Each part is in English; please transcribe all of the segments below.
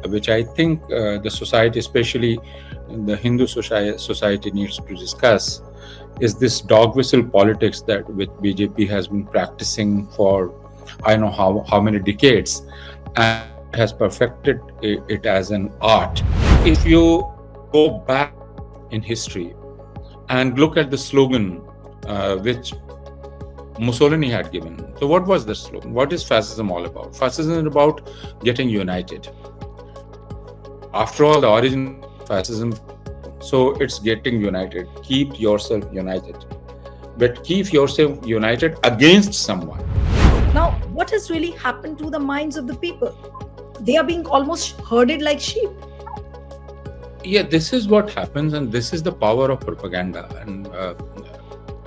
which I think the society, especially the Hindu society, needs to discuss, is this dog whistle politics that which BJP has been practicing for I know how many decades, and has perfected it as an art. If you go back in history and look at the slogan which Mussolini had given. So, what was the slogan? What is fascism all about? Fascism is about getting united. After all, the origin of fascism, so it's getting united. Keep yourself united, but keep yourself united against someone. Now, what has really happened to the minds of the people? They are being almost herded like sheep. Yeah, this is what happens, and this is the power of propaganda,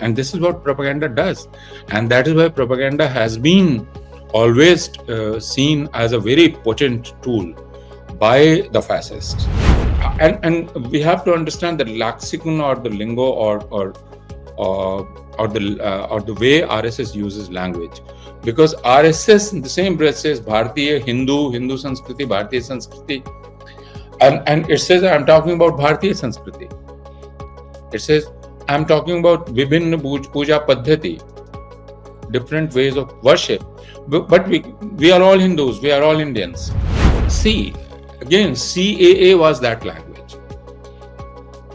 and this is what propaganda does, and that is why propaganda has been always seen as a very potent tool by the fascists. And we have to understand the lexicon or the lingo or the way RSS uses language, because RSS in the same breath says Bharatiya Hindu Sanskriti, Bharatiya Sanskriti, and it says I'm talking about Bharatiya Sanskriti. It says I'm talking about Vibhinna Puja Paddhati, different ways of worship. But we are all Hindus, we are all Indians. See, again, CAA was that language.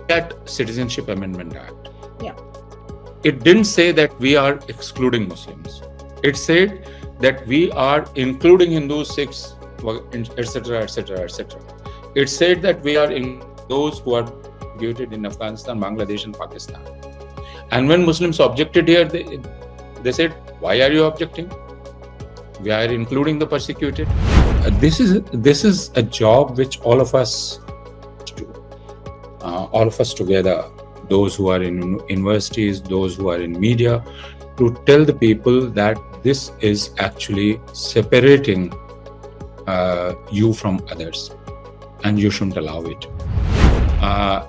That Citizenship Amendment Act. Yeah. It didn't say that we are excluding Muslims. It said that we are including Hindus, Sikhs, etc., etc., etc. It said that we are in those who are executed in Afghanistan, Bangladesh, and Pakistan. And when Muslims objected here, they said, "Why are you objecting? We are including the persecuted." This is a job which all of us do. All of us together, those who are in universities, those who are in media, to tell the people that this is actually separating you from others, and you shouldn't allow it.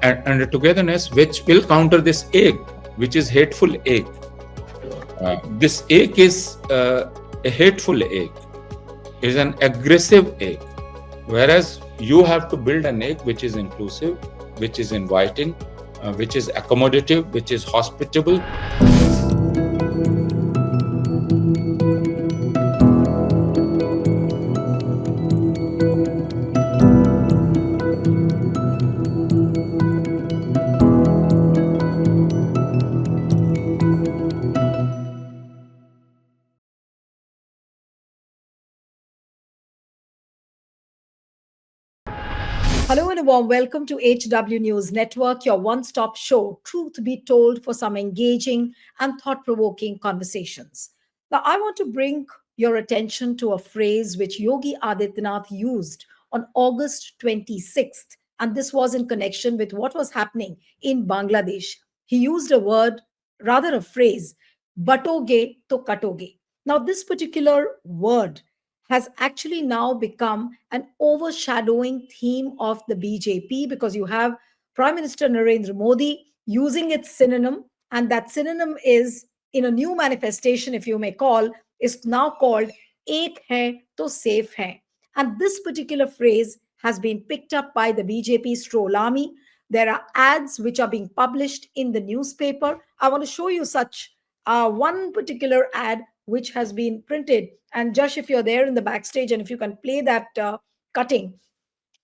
And a togetherness which will counter this ache, which is hateful ache. This ache is a hateful ache, is an aggressive ache, whereas you have to build an ache which is inclusive, which is inviting, which is accommodative, which is hospitable. Hello and a warm welcome to HW News Network, your one-stop show, truth be told, for some engaging and thought-provoking conversations. Now, I want to bring your attention to a phrase which Yogi Adityanath used on August 26th, and this was in connection with what was happening in Bangladesh. He used a word, rather a phrase, Batenge To Katenge. Now, this particular word has actually now become an overshadowing theme of the BJP, because you have Prime Minister Narendra Modi using its synonym, and that synonym is, in a new manifestation, if you may call, is now called Ek Hai To Safe Hai. And this particular phrase has been picked up by the BJP stroll army. There are ads which are being published in the newspaper. I want to show you such one particular ad which has been printed. And Josh, if you're there in the backstage and if you can play that cutting,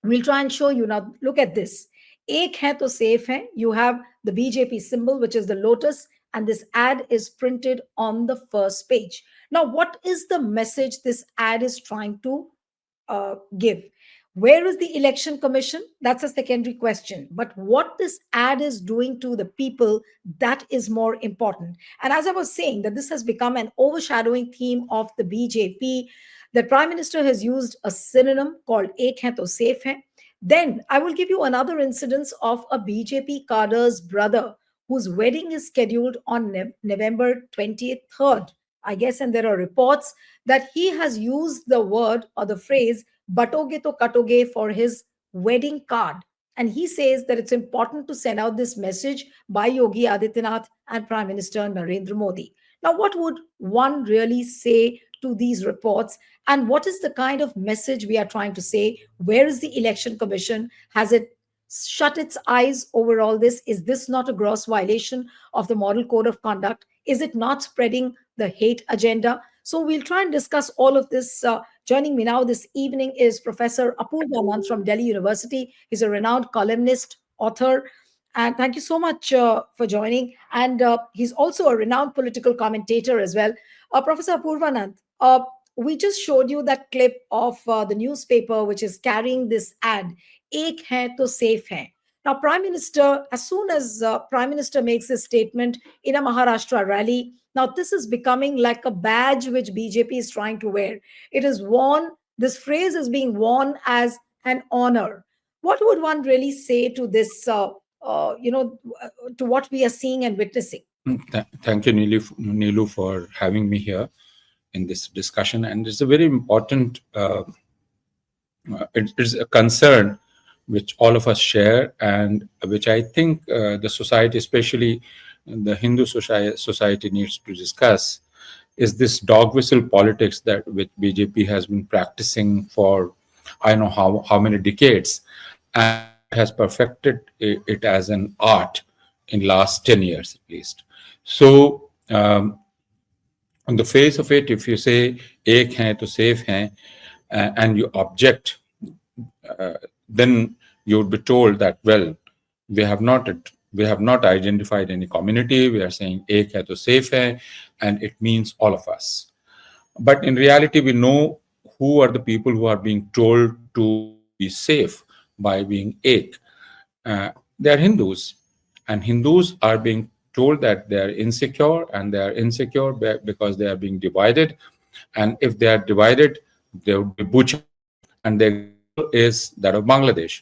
we'll try and show you. Now, look at this. Ek hai to safe hai. You have the BJP symbol, which is the lotus, and this ad is printed on the first page. Now, what is the message this ad is trying to give? Where is the election commission? That's a secondary question. But what this ad is doing to the people, that is more important. And as I was saying, that this has become an overshadowing theme of the BJP. The Prime Minister has used a synonym called Ek Hai To Safe Hai. Then I will give you another incidence of a BJP cadre's brother whose wedding is scheduled on November 23rd, I guess. And there are reports that he has used the word or the phrase Batenge To Katenge for his wedding card. And he says that it's important to send out this message by Yogi Adityanath and Prime Minister Narendra Modi. Now, what would one really say to these reports, and what is the kind of message we are trying to say? Where is the election commission? Has it shut its eyes over all this? Is this not a gross violation of the model code of conduct? Is it not spreading the hate agenda? So we'll try and discuss all of this. Joining me now this evening is Professor Apoorvanand from Delhi University. He's a renowned columnist, author, and thank you so much for joining. And he's also a renowned political commentator as well. Professor Apoorvanand, we just showed you that clip of the newspaper which is carrying this ad, Ek hai to safe hai. Now, Prime Minister, as soon as Prime Minister makes this statement in a Maharashtra rally, now this is becoming like a badge which BJP is trying to wear. It is worn, this phrase is being worn as an honor. What would one really say to this, to what we are seeing and witnessing? Thank you, Neelu, for having me here in this discussion. And it's a very important, it is a concern which all of us share, and which I think the society, especially the Hindu society, needs to discuss, is this dog whistle politics that which BJP has been practicing for I know how many decades, and has perfected it as an art in last 10 years at least. So on the face of it, if you say ek hai to safe hai, and you object, then you would be told that, well, we have not identified any community. We are saying ek hai to safe hai, and it means all of us. But in reality, we know who are the people who are being told to be safe by being ek. They are Hindus, and Hindus are being told that they are insecure, and they are insecure because they are being divided. And if they are divided, they would be butchered. And their goal is that of Bangladesh,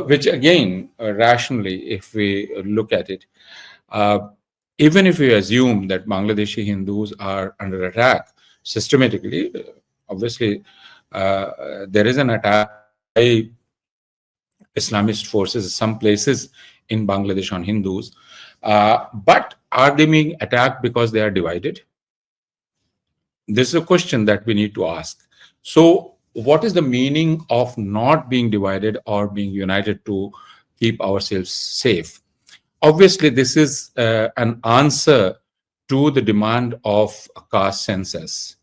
which again, rationally, if we look at it, even if we assume that Bangladeshi Hindus are under attack systematically, obviously, there is an attack by Islamist forces, some places in Bangladesh, on Hindus. But are they being attacked because they are divided? This is a question that we need to ask. So what is the meaning of not being divided or being united to keep ourselves safe? Obviously, this is an answer to the demand of a caste census,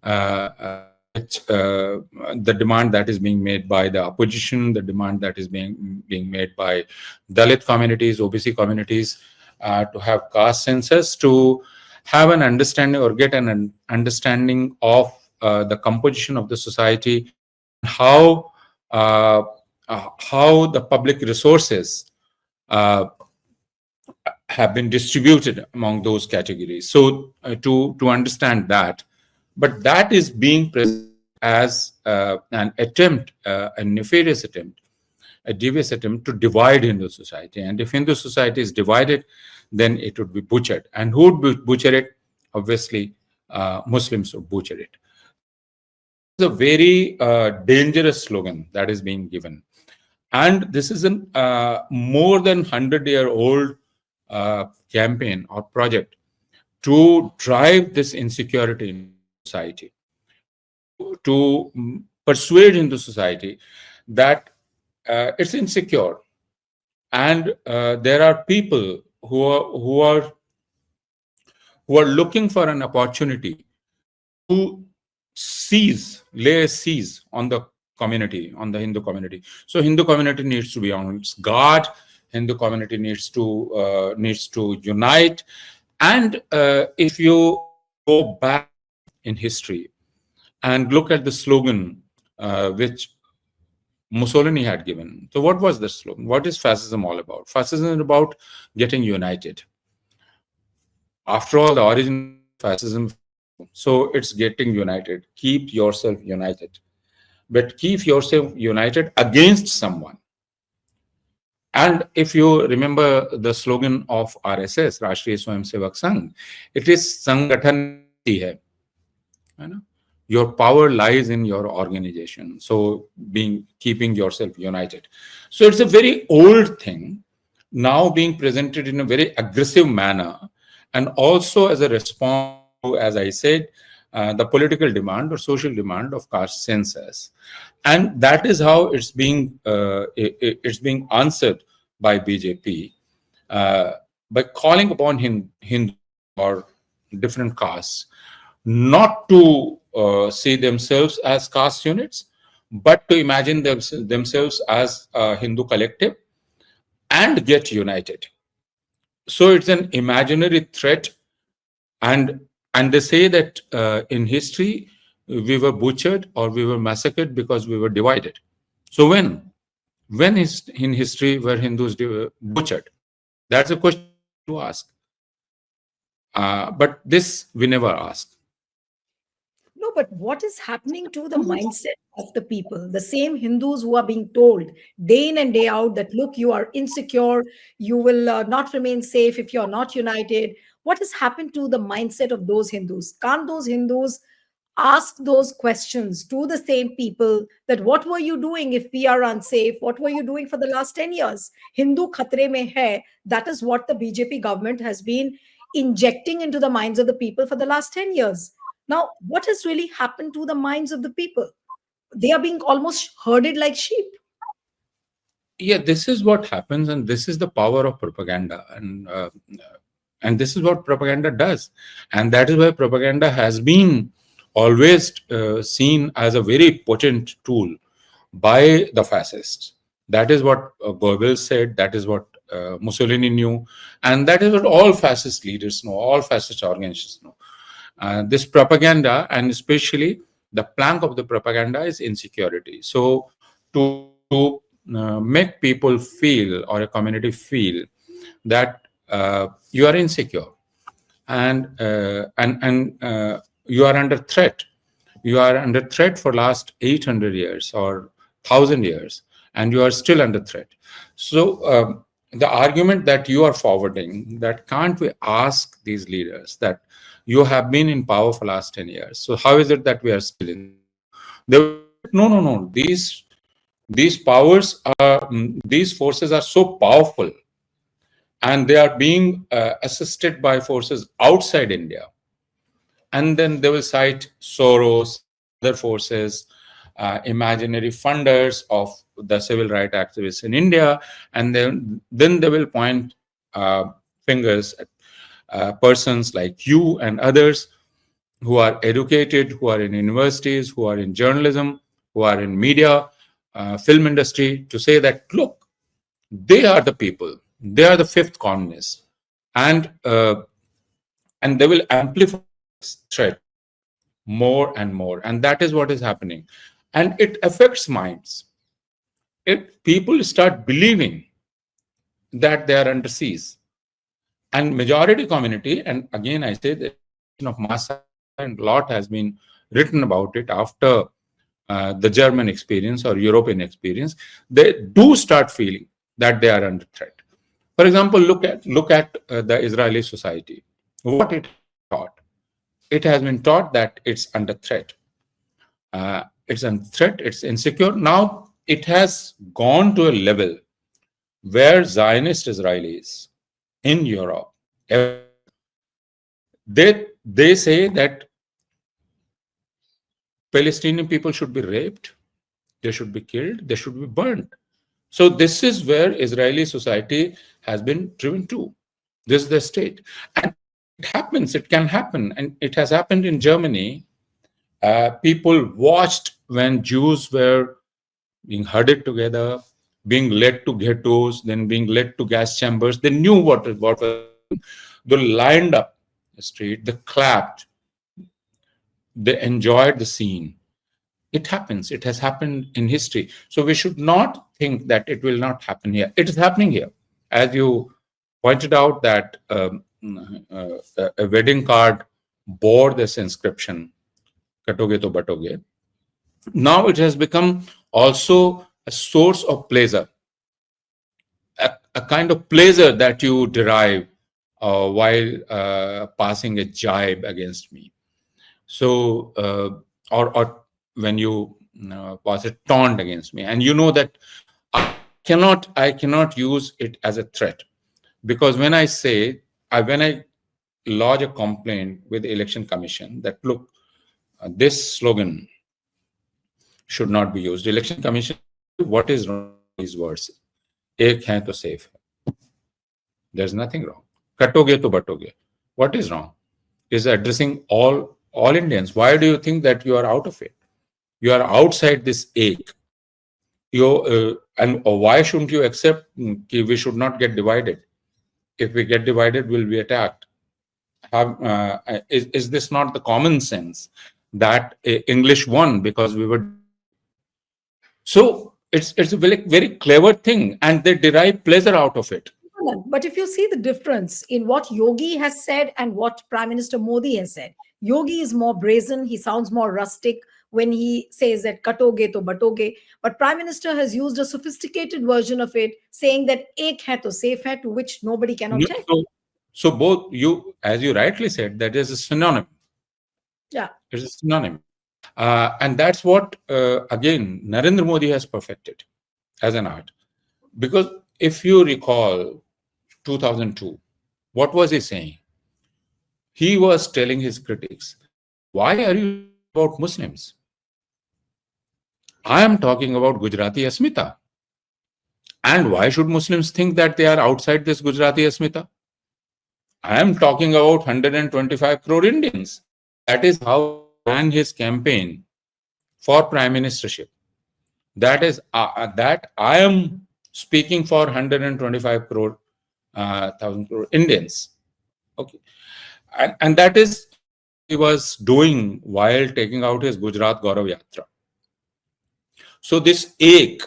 the demand that is being made by the opposition, the demand that is being made by Dalit communities, OBC communities, to have caste census, to have an understanding or get an understanding of the composition of the society, and how the public resources have been distributed among those categories. So to understand that, but that is being presented as an attempt, a nefarious attempt, a devious attempt to divide Hindu society. And if Hindu society is divided, then it would be butchered. And who would butcher it? Obviously, Muslims would butcher it. This is a very dangerous slogan that is being given. And this is a more than 100-year-old campaign or project to drive this insecurity in society, to persuade into society that it's insecure, and there are people who are looking for an opportunity to lay a siege on the community, on the Hindu community. So Hindu community needs to be on its guard. Hindu community needs to unite. And if you go back in history and look at the slogan which Mussolini had given. So what was the slogan? What is fascism all about? Fascism is about getting united. After all, the origin of fascism, so it's getting united. Keep yourself united. But keep yourself united against someone. And if you remember the slogan of RSS, Rashtriya Swayamsevak Sangh, it is Sangathan hai. Your power lies in your organization. So keeping yourself united. So it's a very old thing now being presented in a very aggressive manner, and also as a response to, as I said, the political demand or social demand of caste census, and that is how it's being answered by BJP, uh, by calling upon Hindus or different castes not to see themselves as caste units, but to imagine themselves as a Hindu collective and get united. So it's an imaginary threat, and they say that in history we were butchered or we were massacred because we were divided. So when is in history were Hindus butchered? That's a question we need to ask. But this we never ask. No, but what is happening to the mindset of the people? The same Hindus who are being told day in and day out that, look, you are insecure, you will not remain safe if you're not united. What has happened to the mindset of those Hindus? Can't those Hindus ask those questions to the same people that what were you doing if we are unsafe? What were you doing for the last 10 years? Hindu khatre mein hai. That is what the BJP government has been injecting into the minds of the people for the last 10 years. Now, what has really happened to the minds of the people? They are being almost herded like sheep. Yeah, this is what happens, and this is the power of propaganda, and this is what propaganda does, and that is why propaganda has been always seen as a very potent tool by the fascists. That is what Goebbels said. That is what Mussolini knew, and that is what all fascist leaders know. All fascist organizations know. This propaganda, and especially the plank of the propaganda, is insecurity. So to make people feel, or a community feel, that you are insecure, and you are under threat. You are under threat for last 800 years or 1,000 years, and you are still under threat. So the argument that you are forwarding, that can't we ask these leaders that you have been in power for last 10 years, so how is it that we are still insecure? They will say that no, these powers are these forces are so powerful, and they are being assisted by forces outside India. And then they will cite Soros and other forces, imaginary funders of the civil rights activists in India, and then they will point fingers at persons like you and others who are educated, who are in universities, who are in journalism, who are in media, film industry, to say that, look, they are the people, they are the fifth columnists, and they will amplify this threat more and more, and that is what is happening, and it affects minds. It People start believing that they are under siege, and majority community, and again I say the question of mass hysteria, and a lot has been written about it after the German experience or European experience. They do start feeling that they are under threat. For example, look at the Israeli society. What it has been taught? It has been taught that it's under threat. It's under threat. It's insecure. Now it has gone to a level where Zionist Israelis in Europe, everywhere, they say that Palestinian people should be raped, they should be killed, they should be burned. So this is where Israeli society has been driven to. This is the state, and it happens. It can happen, and it has happened in Germany. People watched when Jews were being herded together, being led to ghettos, then being led to gas chambers. They knew what was happening. They lined up the street, they clapped, they enjoyed the scene. It happens. It has happened in history. So we should not think that it will not happen here. It is happening here. As you pointed out, that a wedding card bore this inscription, Katoge to Batoge. Now it has become also a source of pleasure, a kind of pleasure that you derive while passing a jibe against me. So, or when you pass a taunt against me, and you know that I cannot use it as a threat, because when I lodge a complaint with the election commission that, look, this slogan should not be used. Election Commission asked you, what is wrong with these words? Ek hai to safe hai. There's nothing wrong. Katoge to batoge. What is wrong? Is addressing all Indians. Why do you think that you are out of it? You are outside this ache. And why shouldn't you accept we should not get divided? If we get divided, we'll be attacked. Is this not the common sense that English won because we were divided? So it's a very clever thing, and they derive pleasure out of it. But if you see the difference in what Yogi has said and what Prime Minister Modi has said, Yogi is more brazen. He sounds more rustic when he says that katoge to batoge. But Prime Minister has used a sophisticated version of it, saying that ek hai to safe hai, to which nobody can No, object. so both you, as you rightly said, that is a synonym. Yeah. It's a synonym. And that's what, again, Narendra Modi has perfected as an art. Because if you recall 2002, what was he saying? He was telling his critics, why are you talking about Muslims? I am talking about Gujarati Asmita. And why should Muslims think that they are outside this Gujarati Asmita? I am talking about 125 crore Indians. That is how he ran his campaign for prime ministership. That is that I am speaking for 125 crore, 1,000 crore Indians. Okay, and that is what he was doing while taking out his Gujarat Gaurav Yatra. So this ache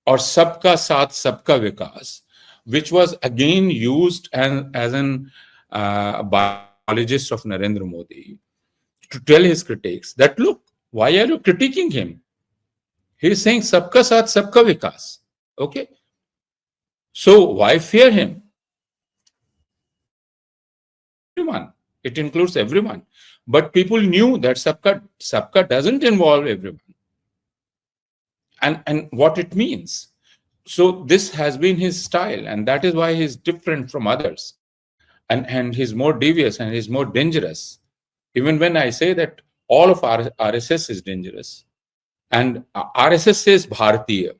or Sabka Saath Sabka Vikas, which was again used as an by apologist of Narendra Modi to tell his critics that, look, why are you critiquing him? He is saying Sabka Saath Sabka Vikas. Okay. So why fear him? Everyone. It includes everyone. But people knew that Sabka doesn't involve everyone. And what it means. So this has been his style, and that is why he's different from others. And he's more devious and he's more dangerous. Even when I say that all of RSS is dangerous, and RSS says Bharatiya,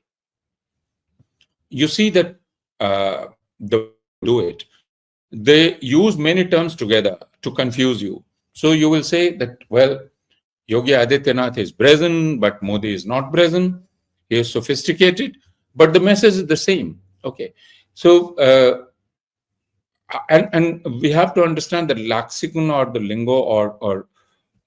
you see that the way they do it, they use many terms together to confuse you. So you will say that, well, Yogi Adityanath is brazen, but Modi is not brazen. He is sophisticated, but the message is the same. Okay. So, and we have to understand the lexicon or the lingo or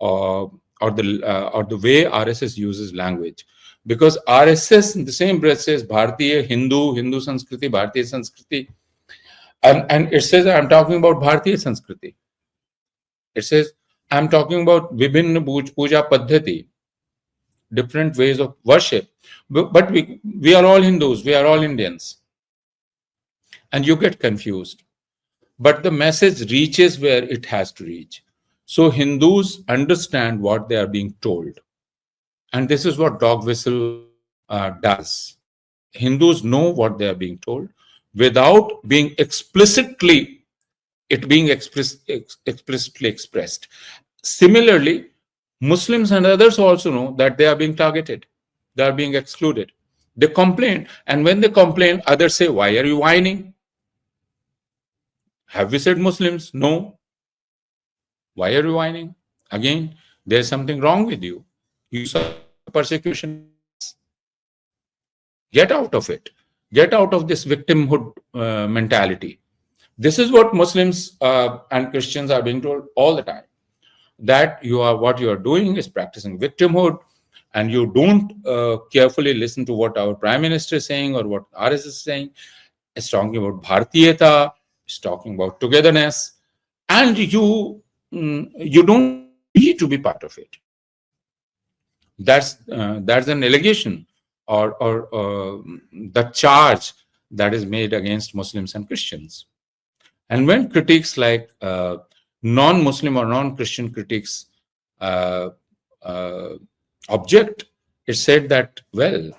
the way RSS uses language, because RSS in the same breath says Bharatiya, Hindu Sanskriti, Bharatiya Sanskriti, and it says I'm talking about Bharatiya Sanskriti. It says I'm talking about Vibhinna Puja Paddhati, different ways of worship, but we are all Hindus, we are all Indians, and you get confused. But the message reaches where it has to reach. So Hindus understand what they are being told. And this is what dog whistle does. Hindus know what they are being told without being explicitly explicitly expressed. Similarly, Muslims and others also know that they are being targeted. They are being excluded. They complain. And when they complain, others say, why are you whining? Have we said Muslims? No. Why are you whining? Again, there's something wrong with you. You suffer persecution. Get out of it. Get out of this victimhood mentality. This is what Muslims and Christians are being told all the time. That what you are doing is practicing victimhood, and you don't carefully listen to what our Prime Minister is saying or what RSS is saying. It's talking about Bharatiyata. It's talking about togetherness, and you don't need to be part of it. That's an allegation or the charge that is made against Muslims and Christians. And when critics like non-Muslim or non-Christian critics object, it's said that, well,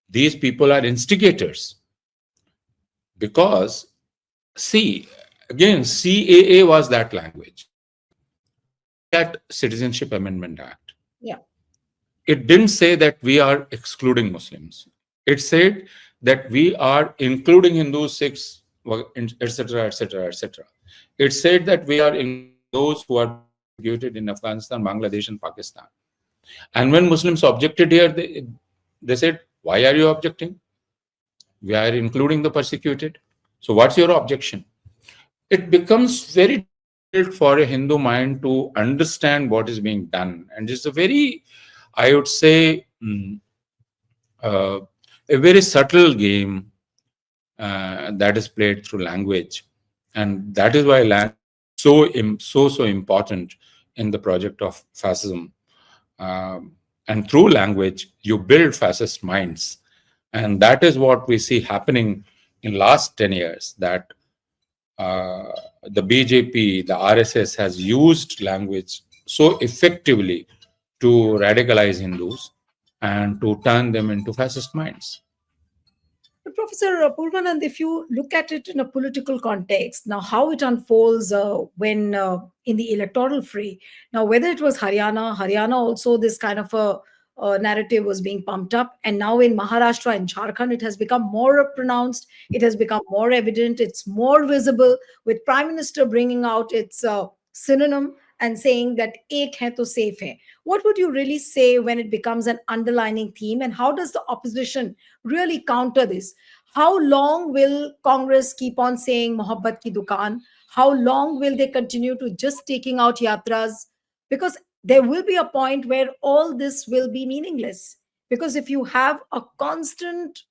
these people are instigators. Because, see, again, CAA was that language. Look at Citizenship Amendment Act. Yeah. It didn't say that we are excluding Muslims. It said that we are including Hindus, Sikhs, etc., etc., etc. It said that we are including those who are being persecuted in Afghanistan, Bangladesh, and Pakistan. And when Muslims objected here, they said, "Why are you objecting? We are including the persecuted. So what's your objection?" It becomes very difficult for a Hindu mind to understand what is being done. And it's a very, I would say, uh, a very subtle game that is played through language. And that is why language is so important in the project of fascism. And through language, you build fascist minds. And that is what we see happening in last 10 years, that uh, the BJP, the RSS has used language so effectively to radicalize Hindus and to turn them into fascist minds. But Professor Apoorvanand, if you look at it in a political context, now how it unfolds when in the electoral fray, now whether it was Haryana also this kind of a narrative was being pumped up, and now in Maharashtra and Jharkhand, it has become more pronounced, it has become more evident, it's more visible, with Prime Minister bringing out its synonym and saying that "Ek hai to safe hai." What would you really say when it becomes an underlining theme, and how does the opposition really counter this? How long will Congress keep on saying Mohabbat ki dukan? How long will they continue to just taking out yatras? Because there will be a point where all this will be meaningless. Because if you have a constant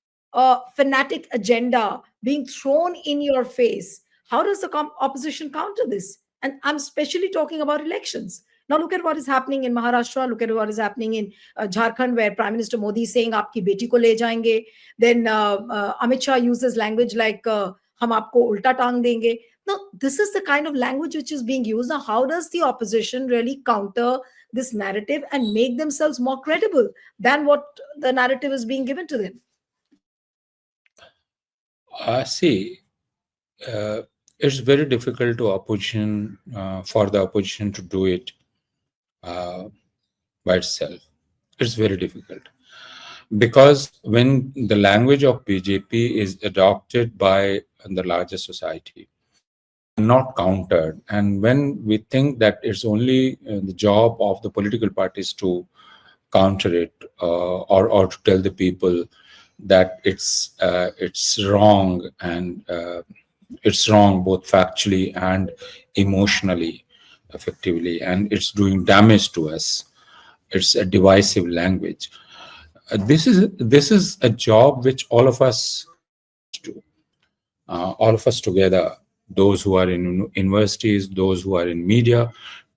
fanatic agenda being thrown in your face, how does the opposition counter this? And I'm especially talking about elections. Now look at what is happening in Maharashtra. Look at what is happening in Jharkhand, where Prime Minister Modi is saying, "Aapki beti ko le jayenge." Then Amit Shah uses language like "Hum aapko ulta tang denge." Now, this is the kind of language which is being used. Now, how does the opposition really counter this narrative and make themselves more credible than what the narrative is being given to them? See, uh, it's very difficult to opposition for the opposition to do it uh, by itself. It's very difficult because when the language of BJP is adopted by the larger society and not countered, and when we think that it's only the job of the political parties to counter it, or to tell the people that it's wrong, and it's wrong both factually and emotionally, effectively, and it's doing damage to us. It's a divisive language. This is a job which all of us must do. All of us together, those who are in universities, those who are in media,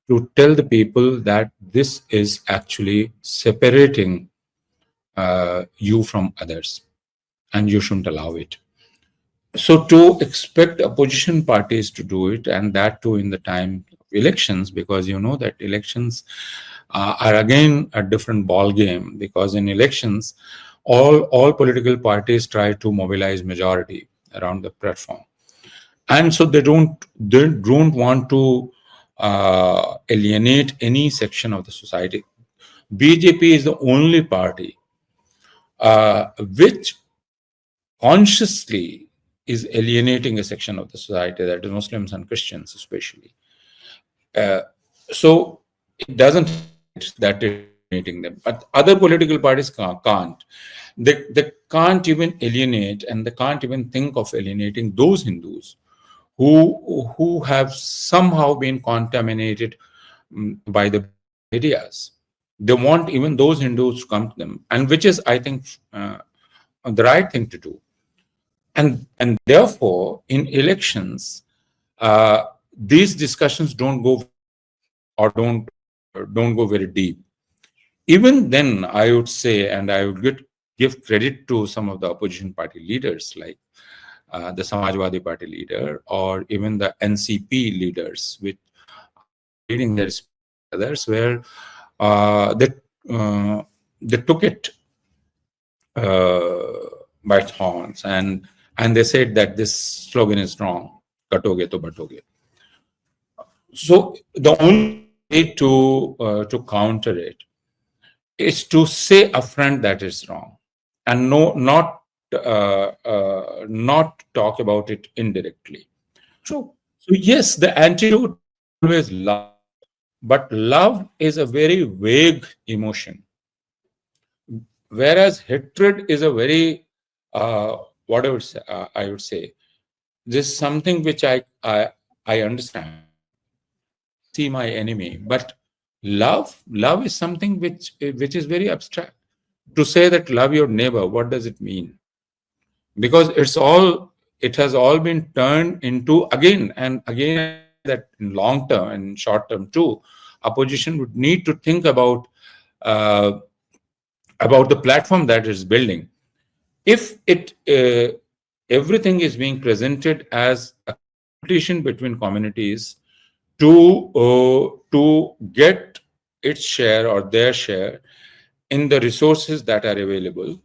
to tell the people that this is actually separating you from others, and you shouldn't allow it. So to expect opposition parties to do it, and that too in the time of elections, because you know that elections are again a different ball game, because in elections all political parties try to mobilize majority around the platform, and so they don't want to alienate any section of the society. BJP is the only party which consciously is alienating a section of the society, that is Muslims and Christians especially. Uh, so it doesn't hide that it's alienating them, but other political parties can't. They can't even alienate, and they can't even think of alienating those Hindus who have somehow been contaminated by the BJP ideas. They want even those Hindus to come to them, and which is, I think, the right thing to do. And therefore, in elections, these discussions don't go very far, or don't go very deep. Even then, I would say, and I would give credit to some of the opposition party leaders, like the Samajwadi Party leader, or even the NCP leaders, which I was reading their speeches and others, where uh, they uh, they took it uh, by its horns, and they said that this slogan is wrong. Katoge to batoge. So the only way to counter it is to say upfront that is wrong, and no, not talk about it indirectly. True. So yes, the antidote is always love, but love is a very vague emotion, whereas hatred is a very what I would say, this is something which I understand. I can see my enemy, but love is something which is very abstract. To say that love your neighbor, what does it mean? Because it has all been turned into, again and again I say that in long term and short term too, opposition would need to think uh, about the platform that it's building. If it everything is being presented as a competition between communities to get its share or their share in the resources that are available,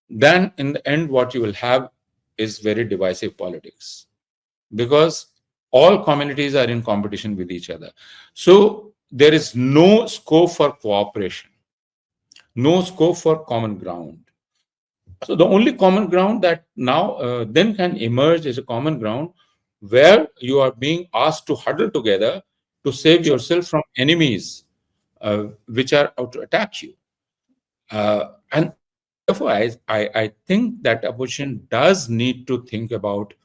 then in the end what you will have is very divisive politics, because all communities are in competition with each other. So there is no scope for cooperation, no scope for common ground. So the only common ground that now then can emerge is a common ground where you are being asked to huddle together to save yourself from enemies which are out to attack you. And therefore, I think that opposition does need to think about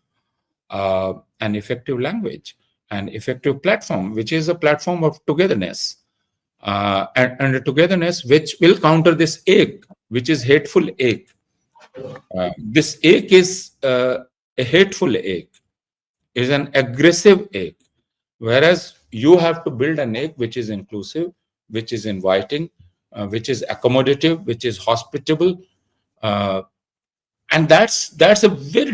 an effective language, an effective platform, which is a platform of togetherness, and a togetherness which will counter this ache, which is hateful ache. This ache is a hateful ache, is an aggressive ache, whereas you have to build an ache which is inclusive, which is inviting, which is accommodative, which is hospitable, uh, and that's a very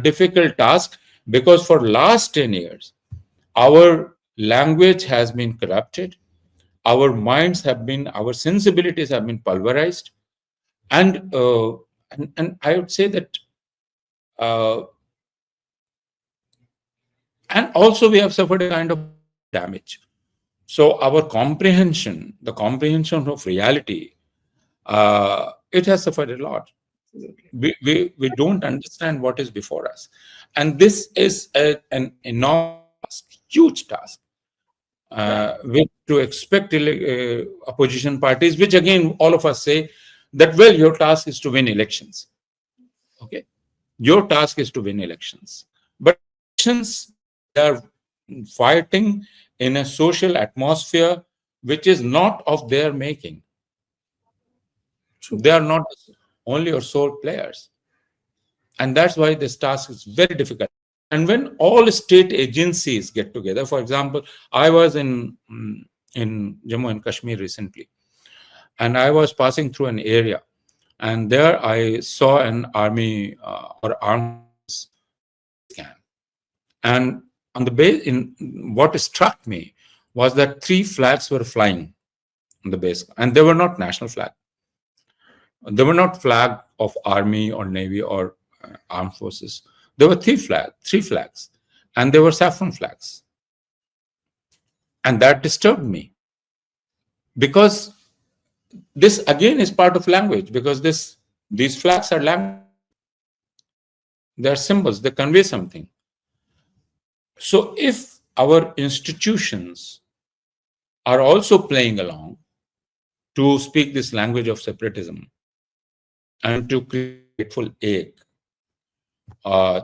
difficult task, because for last 10 years our language has been corrupted, our minds have been, our sensibilities have been pulverized, and and I would say that uh, and also we have suffered a kind of moral damage. So our comprehension, the comprehension of reality, it has suffered a lot. We don't understand what is before us, and this is an enormous task, huge task, Right. which to expect opposition parties, which again all of us say that, well, your task is to win elections. Okay, your task is to win elections, but elections, they are fighting in a social atmosphere which is not of their making. True. They are not only your sole players, and that's why this task is very difficult. And when all state agencies get together, for example, I was in Jammu and Kashmir recently, and I was passing through an area, and there I saw an army or armed forces base camp. And on the base, in what struck me was that three flags were flying on the base, and they were not national flag. They were not flag of army or navy or armed forces. There were three flags, and they were saffron flags, and that disturbed me, because this again is part of language, because these flags are language, they are symbols, they convey something. So if our institutions are also playing along to speak this language of separatism and to create a hateful ache,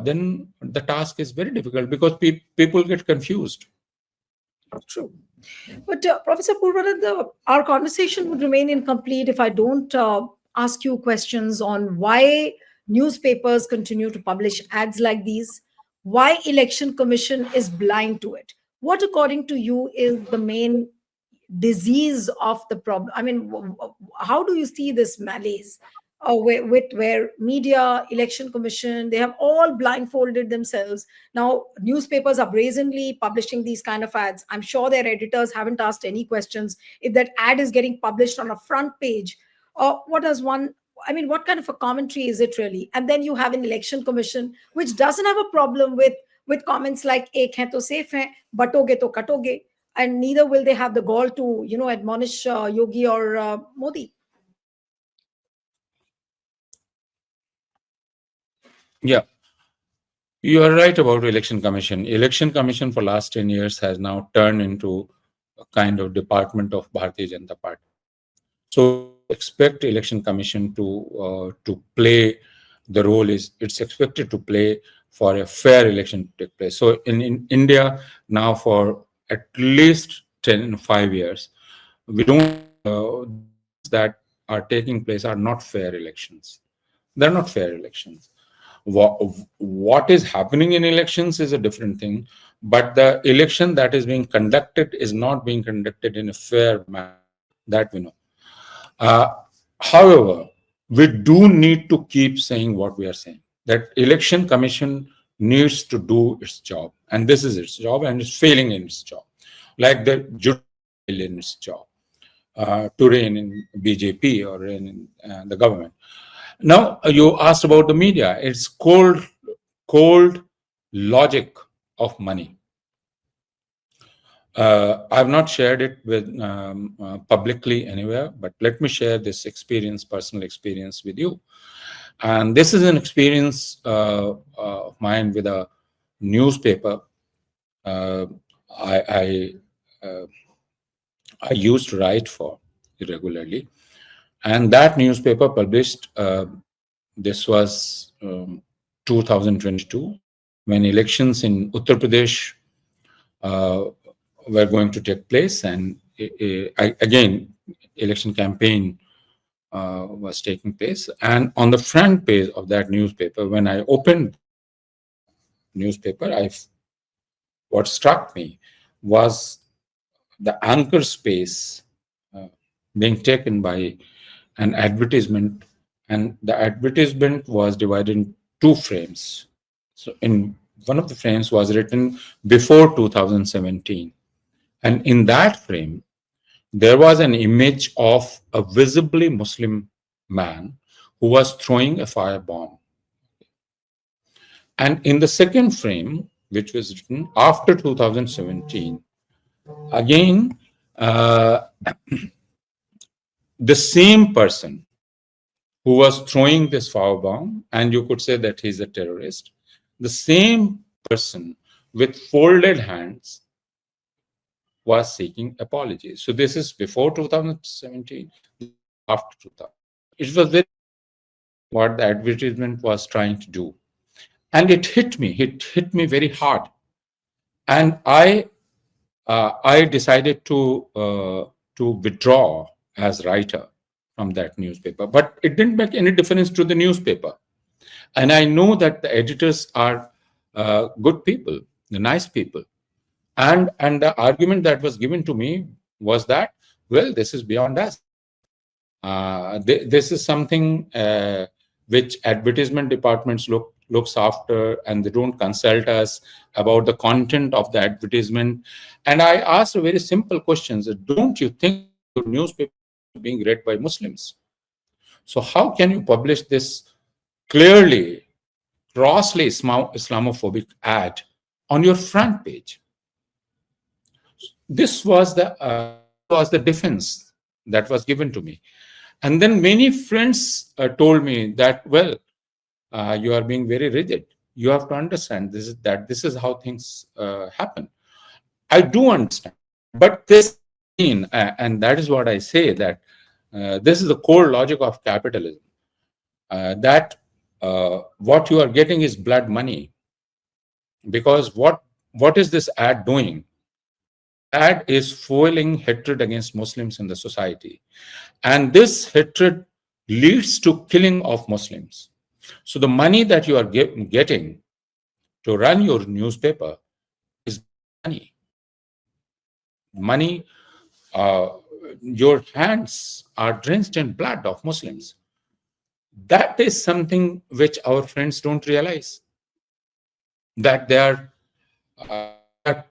then the task is very difficult, because people get confused. True. But Professor Purvanand, our conversation would remain incomplete if I don't ask you questions on why newspapers continue to publish ads like these, why election commission is blind to it. What, according to you, is the main disease of the problem? I mean, how do you see this malaise where media, election commission, they have all blindfolded themselves? Now newspapers are brazenly publishing these kind of ads. I'm sure their editors haven't asked any questions if that ad is getting published on a front page. What does one, I mean, what kind of a commentary is it really? And then you have an election commission which doesn't have a problem with comments like ek hai to safe hai, batoge to katoge. and neither will they have the gall to, admonish Yogi or Modi. Yeah, you are right about election commission. Election commission for last 10 years has now turned into a kind of department of Bharatiya Janata Party. So we don't expect election commission to play the role is it's expected to play for a fair election to take place. So in India now for at least 5 years, we don't the elections that are taking place are not fair elections. They're not fair elections. What, what is happening in elections is a different thing, but the election that is being conducted is not being conducted in a fair manner. That we know. Uh, However, we do need to keep saying what we are saying. That election commission needs to do its job, and this is its job, and it's failing in its job, like the judiciary failed in its job to reign in BJP or in the government. Now you asked about the media. It's cold logic of money. I've not shared it with publicly anywhere, but let me share this experience, personal experience with you. And this is an experience of mine with a newspaper. Uh, I, I, uh, I used to write for regularly, and that newspaper published. This was 2022 when elections in Uttar Pradesh uh, were going to take place, and again, election campaign was taking place. And on the front page of that newspaper, when I opened newspaper, what struck me was the anchor space uh, being taken by an advertisement, and the advertisement was divided in two frames. So, in one of the frames was written before 2017, and in that frame, there was an image of a visibly Muslim man who was throwing a firebomb. And in the second frame, which was written after 2017, again, uh, the same person who was throwing this firebomb, and you could say that he's a terrorist, the same person with folded hands was seeking apologies. So this is before 2017, after 2000. It was very what the advertisement was trying to do, and it hit me. It hit me very hard, and I decided to withdraw as writer from that newspaper. But it didn't make any difference to the newspaper, and I know that the editors are good people, the nice people, and the argument that was given to me was that, well, this is beyond us. This is something which advertisement departments looks after, and they don't consult us about the content of the advertisement. And I asked a very simple question: don't you think your newspaper is being read by Muslims? So how can you publish this clearly grossly Islamophobic ad on your front page? This was the defense that was given to me. And then many friends told me that, well, you are being very rigid. You have to understand this is how things happen. I do understand, but this and that is what I say, that this is the core logic of capitalism. That what you are getting is blood money, because what is this ad doing? Ad is fueling hatred against Muslims in the society, and this hatred leads to killing of Muslims. So the money that you are getting to run your newspaper is money. Money, your hands are drenched in blood of Muslims. That is something which our friends don't realize. That they are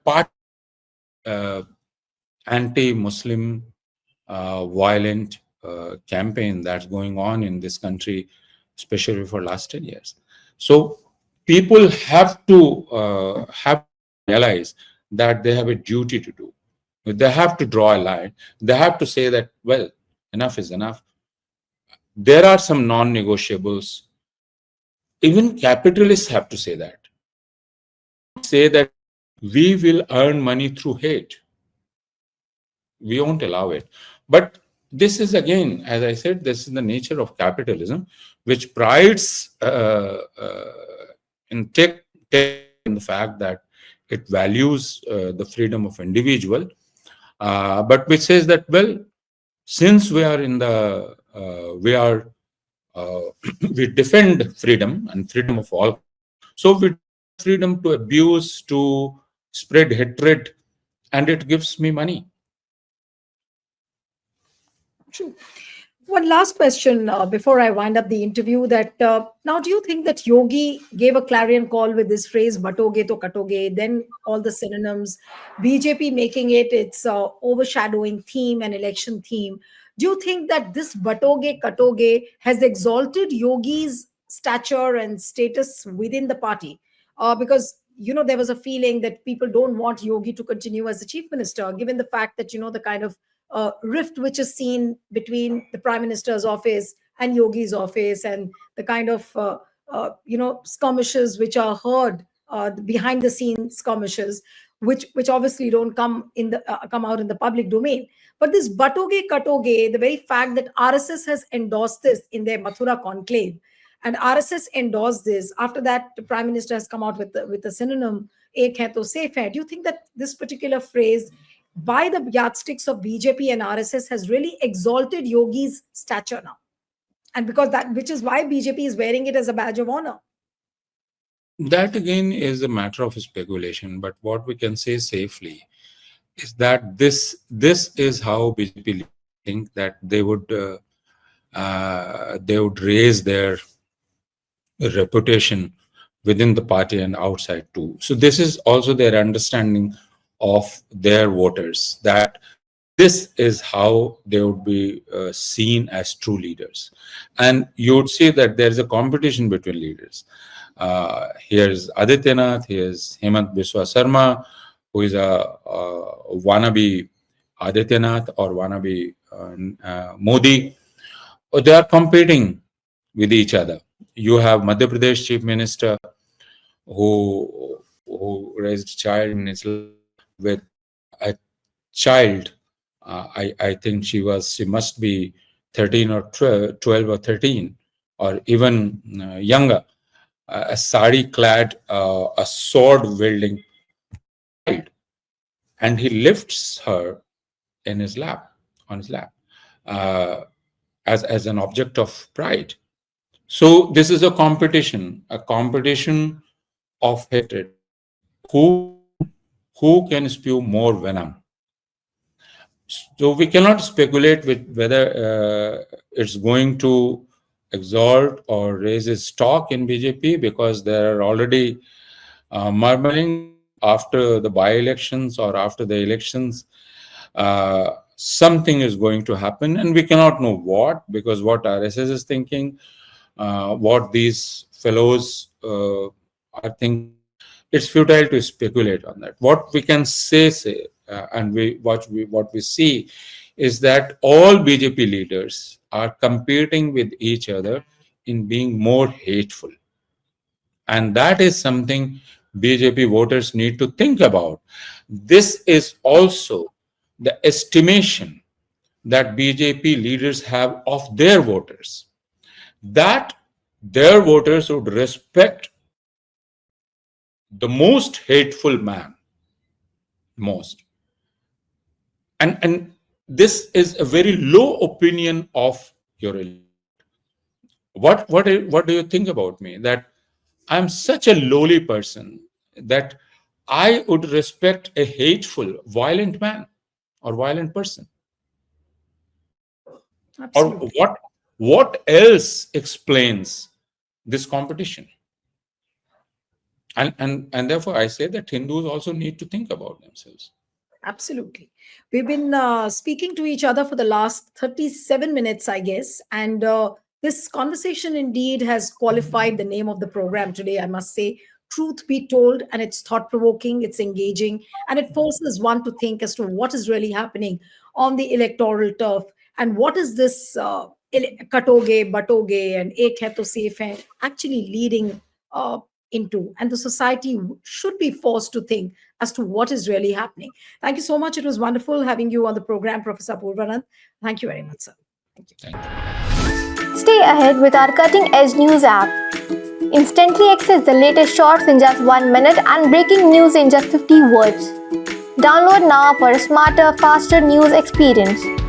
part anti-Muslim violent campaign that's going on in this country, especially for last 10 years. So people have to realize that they have a duty to do. They have to draw a line. They have to say that, well, enough is enough. There are some non-negotiables. Even capitalists have to say that. They cannot say that we will earn money through hate. We won't allow it. But this is, again, as I said, this is the nature of capitalism, which prides in takes pride in the fact that it values the freedom of individual, but which says that, well, since we are in the we are uh, we defend freedom and freedom of all, so we don't have freedom to abuse, to spread hatred, and it gives me money. True. One last question before I wind up the interview. That now, do you think that Yogi gave a clarion call with this phrase "Batoge to Katoge"? Then all the synonyms, BJP making it its overshadowing theme and election theme. Do you think that this "Batoge Katoge" has exalted Yogi's stature and status within the party? Because there was a feeling that people don't want Yogi to continue as the chief minister, given the fact that the kind of rift which is seen between the prime minister's office and Yogi's office, and the kind of skirmishes which are heard, behind the scenes skirmishes, which obviously don't come out in the public domain. But this Batoge Katoge, the very fact that RSS has endorsed this in their Mathura conclave, and RSS endorsed this. After that, the prime minister has come out with the synonym "Ek hai to safe hai." Do you think that this particular phrase, by the yardsticks of BJP and RSS, has really exalted Yogi's stature now? And because that, which is why BJP is wearing it as a badge of honor. That again is a matter of speculation, but what we can say safely is that this is how BJP leaders think that they would raise their reputation within the party and outside too. So this is also their understanding of their voters, that this is how they would be seen as true leaders. And you would see that there is a competition between leaders. Here's Adityanath, here's Hemant Biswa Sarma, who is a wannabe Adityanath or wannabe Modi. They are competing with each other. You have Madhya Pradesh Chief Minister who raised a child in his lap with a child. I think she must be 13 or 12 or 13 or even younger. A sari clad, a sword wielding child, and he lifts her in his lap, on his lap, uh, as an object of pride. So this is a competition of hatred. Who can spew more venom? So we cannot speculate with whether it's going to exalt or raise its stock in BJP, because there are already murmuring that after the by-elections or after the elections, something is going to happen, and we cannot know what, because what RSS is thinking, what these fellows are thinking, it's futile to speculate on that. What we can say, and what we see is that all BJP leaders are competing with each other in being more hateful, and that is something BJP voters need to think about. This is also the estimation that BJP leaders have of their voters, that their voters would respect the most hateful man most. And this is a very low opinion of your elite. What do you think about me, that I'm such a lowly person that I would respect a hateful, violent man or violent person? Or Absolutely. what else explains this competition? And therefore I say that Hindus also need to think about themselves. Absolutely. We've been speaking to each other for the last 37 minutes, I guess. And this conversation indeed has qualified the name of the program today, I must say. truth be told, and it's thought provoking, it's engaging, and it forces one to think as to what is really happening on the electoral turf, and what is this katoge, batoge, and ek hai to safe hai actually leading into. And the society should be forced to think as to what is really happening. Thank you so much. It was wonderful having you on the program, Professor Apoorvanand. Thank you very much, sir. Thank you. Thank you. Stay ahead with our cutting edge news app. Instantly access the latest shorts in just 1 minute and breaking news in just 50 words. Download now for a smarter, faster news experience.